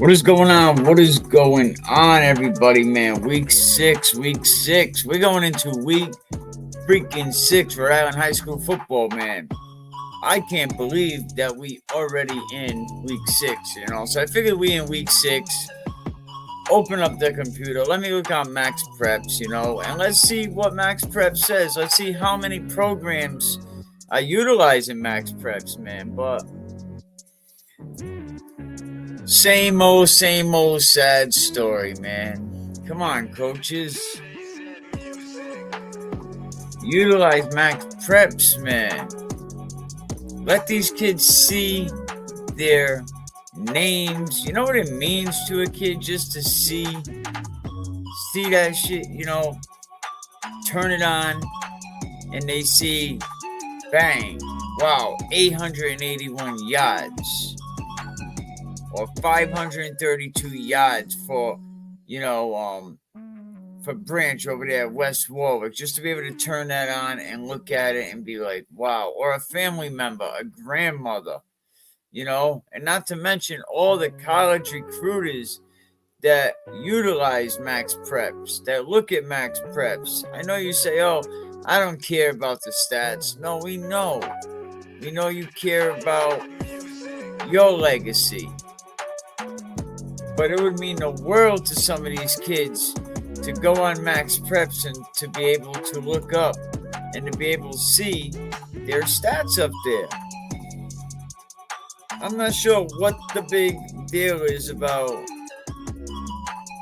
What is going on? What is going on, everybody, man? Week 6. We're going into week freaking 6 Rhode Island High School football, man. I can't believe that we already in week 6. So I figured we in week 6. Open up the computer. Let me look on MaxPrepps, and let's see what MaxPrepps says. Let's see how many programs are utilizing MaxPrepps, man. But same old sad story, man. Come on, coaches. Utilize MaxPrepps, man. Let these kids see their names. You know what it means to a kid just to see that shit, turn it on and they see, bang, wow, 881 yards. Or 532 yards for Branch over there at West Warwick, just to be able to turn that on and look at it and be like, wow. Or a family member, a grandmother, and not to mention all the college recruiters that utilize MaxPrepps, that look at MaxPrepps. I know you say, oh, I don't care about the stats. No, we know. We know you care about your legacy. But it would mean the world to some of these kids to go on MaxPrepps and to be able to look up and to be able to see their stats up there. I'm not sure what the big deal is about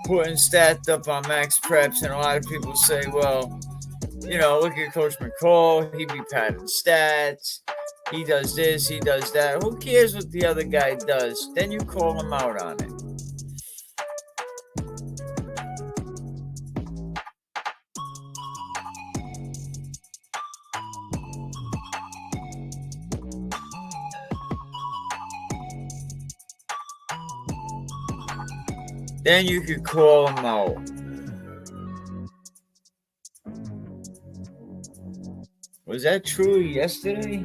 putting stats up on MaxPrepps, and a lot of people say, well, look at Coach McCall, he be padding stats, he does this, he does that. Who cares what the other guy does? Then you call him out on it. Then you could call them out. Was that true yesterday?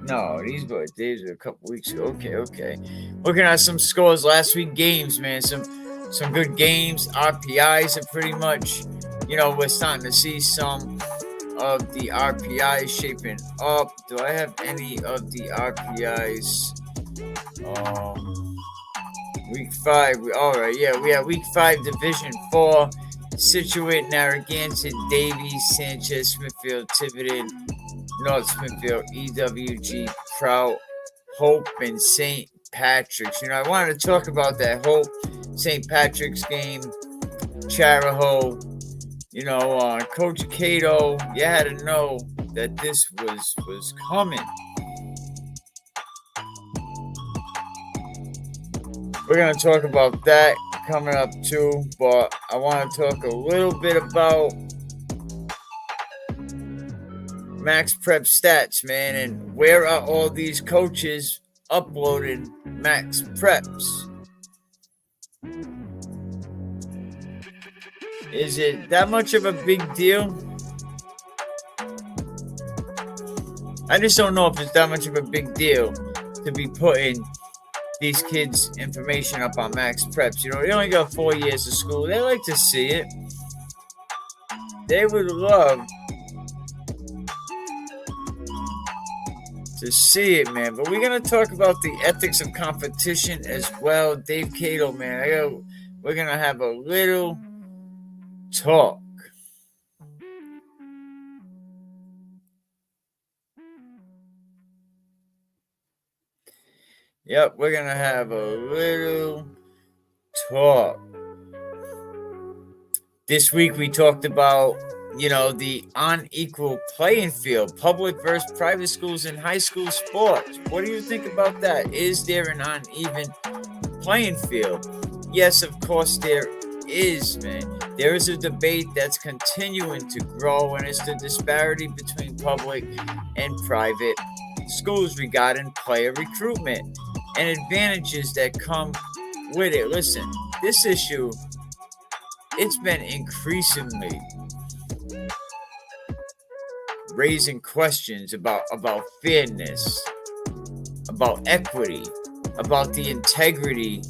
No, these birthdays were a couple weeks ago. Okay. Looking at some scores last week, games, man. Some good games. RPIs are pretty much, we're starting to see some of the RPIs shaping up. Do I have any of the RPIs? Week 5, all right, yeah, we have Week 5, Division 4, Situate, Narragansett, Davies, Sanchez, Smithfield, Tiverton, North Smithfield, EWG, Prout, Hope, and St. Patrick's. I wanted to talk about that Hope, St. Patrick's game, Charahoe. Coach Cato, you had to know that this was coming. We're going to talk about that coming up too, but I want to talk a little bit about MaxPrep stats, man, and where are all these coaches uploading MaxPrepps? Is it that much of a big deal? I just don't know if it's that much of a big deal to be putting these kids' information up on MaxPrepps. They only got 4 years of school. They like to see it. They would love to see it, man. But we're going to talk about the ethics of competition as well. Dave Cato, man. We're going to have a little talk. Yep, we're going to have a little talk. This week we talked about, the unequal playing field, public versus private schools in high school sports. What do you think about that? Is there an uneven playing field? Yes, of course there is, man. There is a debate that's continuing to grow, and it's the disparity between public and private schools regarding player recruitment and advantages that come with it. Listen, this issue, it's been increasingly raising questions about fairness, about equity, about the integrity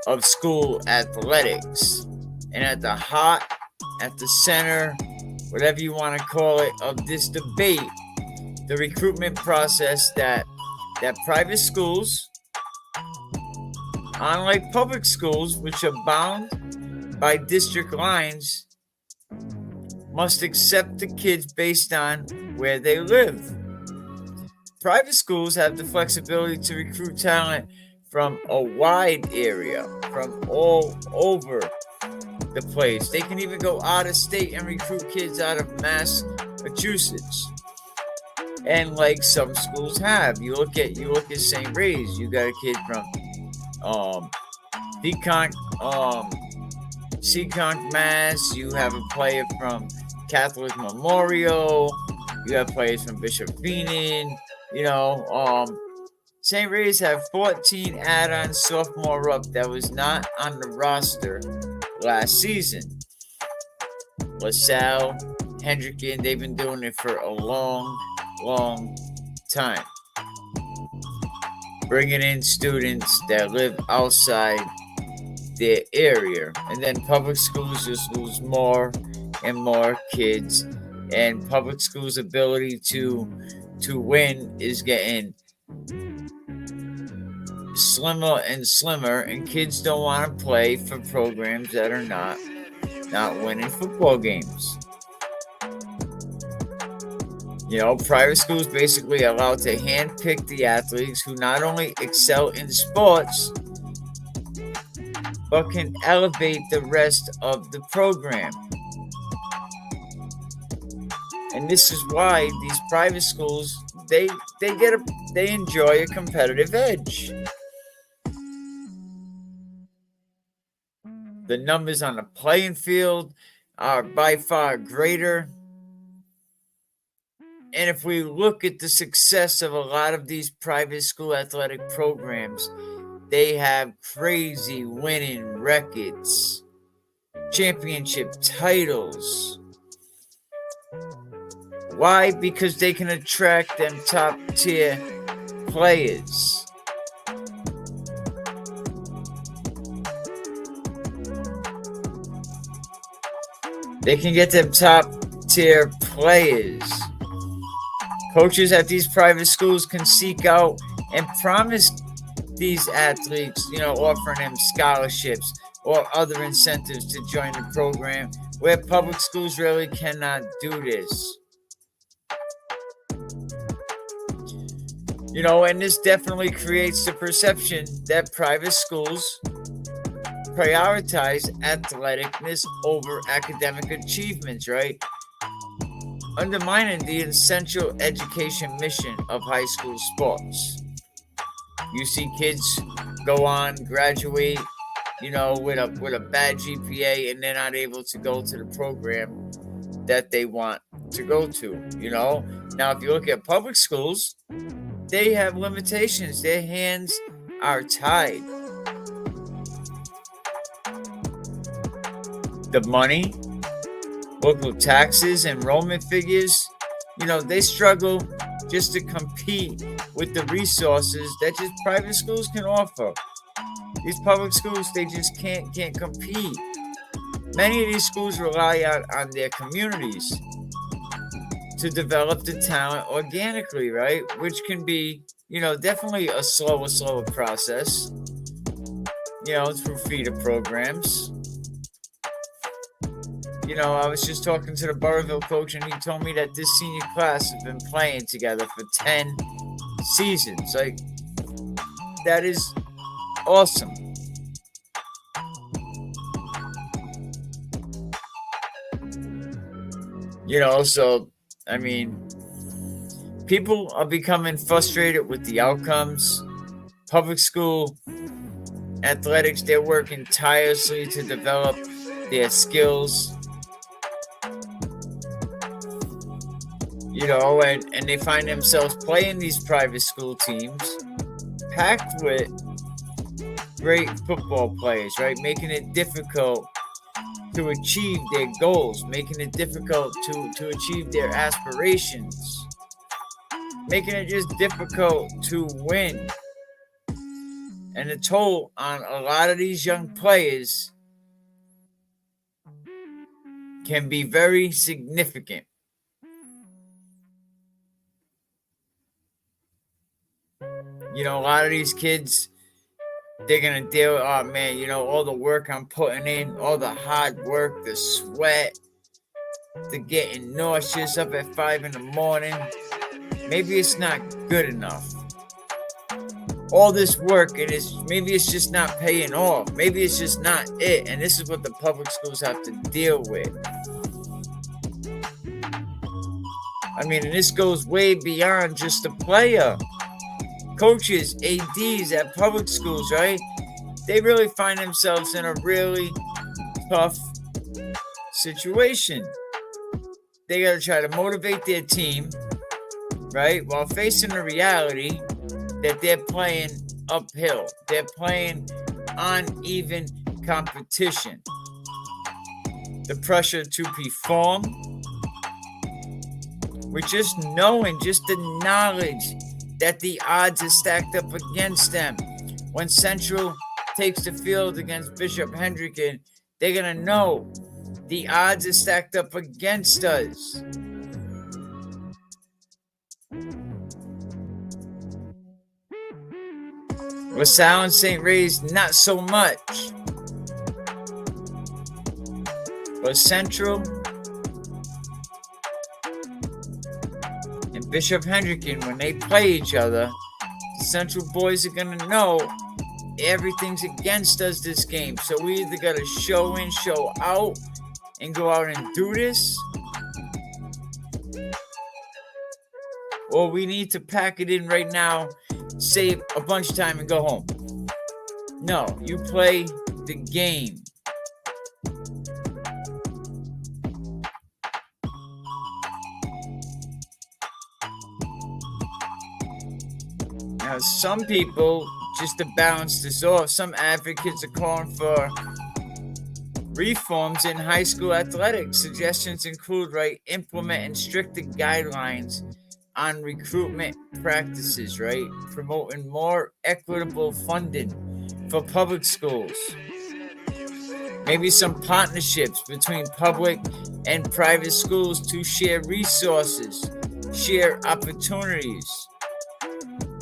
of school athletics. And at the heart, at the center, whatever you want to call it, of this debate, the recruitment process that private schools, unlike public schools, which are bound by district lines, must accept the kids based on where they live. Private schools have the flexibility to recruit talent from a wide area, from all over the place. They can even go out of state and recruit kids out of Massachusetts. And like some schools have, you look at St. Ray's, you got a kid from Seekonk, Mass. You have a player from Catholic Memorial. You have players from Bishop Feenan. St. Ray's have 14 add-on sophomore up that was not on the roster last season. LaSalle, Hendricken, they've been doing it for a long time. Bringing in students that live outside their area. And then public schools just lose more and more kids. And public schools' ability to win is getting slimmer and slimmer, and kids don't want to play for programs that are not winning football games. Private schools basically allowed to handpick the athletes who not only excel in sports, but can elevate the rest of the program. And this is why these private schools, they enjoy a competitive edge. The numbers on the playing field are by far greater. And if we look at the success of a lot of these private school athletic programs, they have crazy winning records, championship titles. Why? Because they can attract them top tier players. They can get them top tier players. Coaches at these private schools can seek out and promise these athletes, offering them scholarships or other incentives to join the program, where public schools really cannot do this. And this definitely creates the perception that private schools prioritize athleticness over academic achievements, right? Undermining the essential education mission of high school sports. You see kids go on, graduate, with a bad GPA, and they're not able to go to the program that they want to go to, Now, if you look at public schools, they have limitations. Their hands are tied. The money, local taxes, enrollment figures, they struggle just to compete with the resources that just private schools can offer. These public schools, they just can't compete. Many of these schools rely on their communities to develop the talent organically, right? Which can be, definitely a slower process, through feeder programs. I was just talking to the Burrillville coach, and he told me that this senior class has been playing together for 10 seasons. Like, that is awesome. So, people are becoming frustrated with the outcomes. Public school athletics, they're working tirelessly to develop their skills. And they find themselves playing these private school teams packed with great football players, right? Making it difficult to achieve their goals, making it difficult to achieve their aspirations, making it just difficult to win. And the toll on a lot of these young players can be very significant. You know, a lot of these kids, they're going to deal with, oh man, you know, all the work I'm putting in, all the hard work, the sweat, the getting nauseous up at 5 in the morning. Maybe it's not good enough. All this work, maybe it's just not paying off. Maybe it's just not it. And this is what the public schools have to deal with. I mean, and this goes way beyond just the player. Coaches, ADs at public schools, right? They really find themselves in a really tough situation. They got to try to motivate their team, right? While facing the reality that they're playing uphill. They're playing uneven competition. The pressure to perform, with just knowing, just the knowledge that the odds are stacked up against them. When Central takes the field against Bishop Hendricken, they're going to know the odds are stacked up against us. LaSalle and St. Ray's, not so much. But Central and Bishop Hendricken, when they play each other, the Central boys are going to know everything's against us this game. So we either got to show in, show out, and go out and do this, or we need to pack it in right now, save a bunch of time, and go home. No, you play the game. Now, some people, just to balance this off, some advocates are calling for reforms in high school athletics. Suggestions include, right, implementing stricter guidelines on recruitment practices, right? Promoting more equitable funding for public schools. Maybe some partnerships between public and private schools to share resources, share opportunities,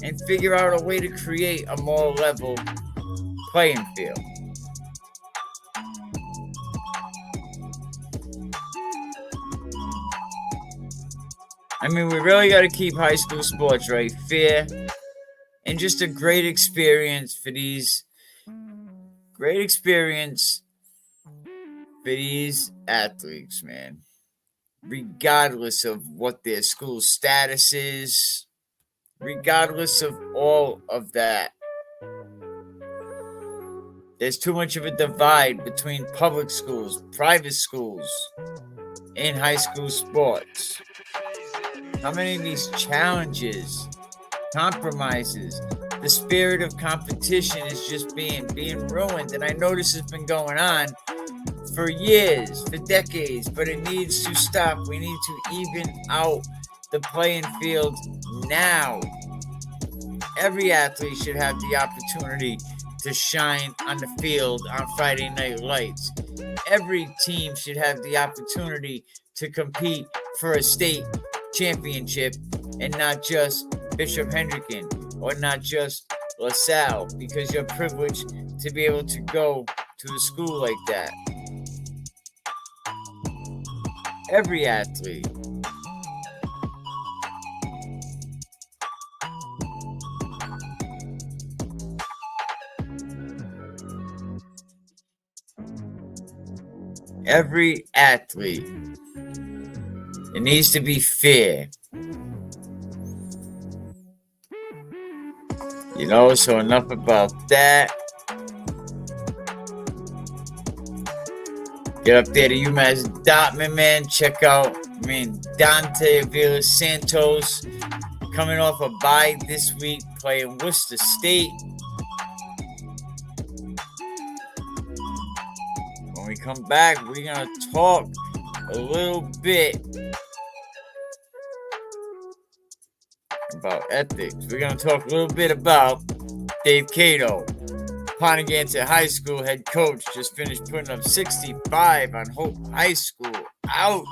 and figure out a way to create a more level playing field. I mean, we really got to keep high school sports, right, fair and just a great experience for these athletes, man. Regardless of what their school status is, regardless of all of that. There's too much of a divide between public schools, private schools, and high school sports. How many of these challenges, compromises, the spirit of competition is just being ruined. And I know this has been going on for years, for decades, but it needs to stop. We need to even out the playing field now. Every athlete should have the opportunity to shine on the field on Friday Night Lights. Every team should have the opportunity to compete for a state championship and not just Bishop Hendricken or not just LaSalle, because you're privileged to be able to go to a school like that. Every athlete. Every athlete. It needs to be fair. You know, so enough about that. Get up there to UMass Dartmouth, man. Check out, Dante Avila Santos coming off a bye this week, playing Worcester State. When we come back, we're going to talk a little bit about ethics. We're going to talk a little bit about Dave Cato. Pontiac High School head coach just finished putting up 65 on Hope High School. Ouch.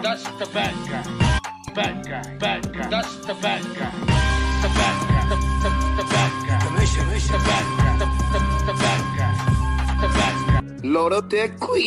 That's the bad guy. Bad guy. Bad guy. That's the bad guy. The bad guy. The bad guy. The bad guy. The bad guy. The bad guy. Load up that queen.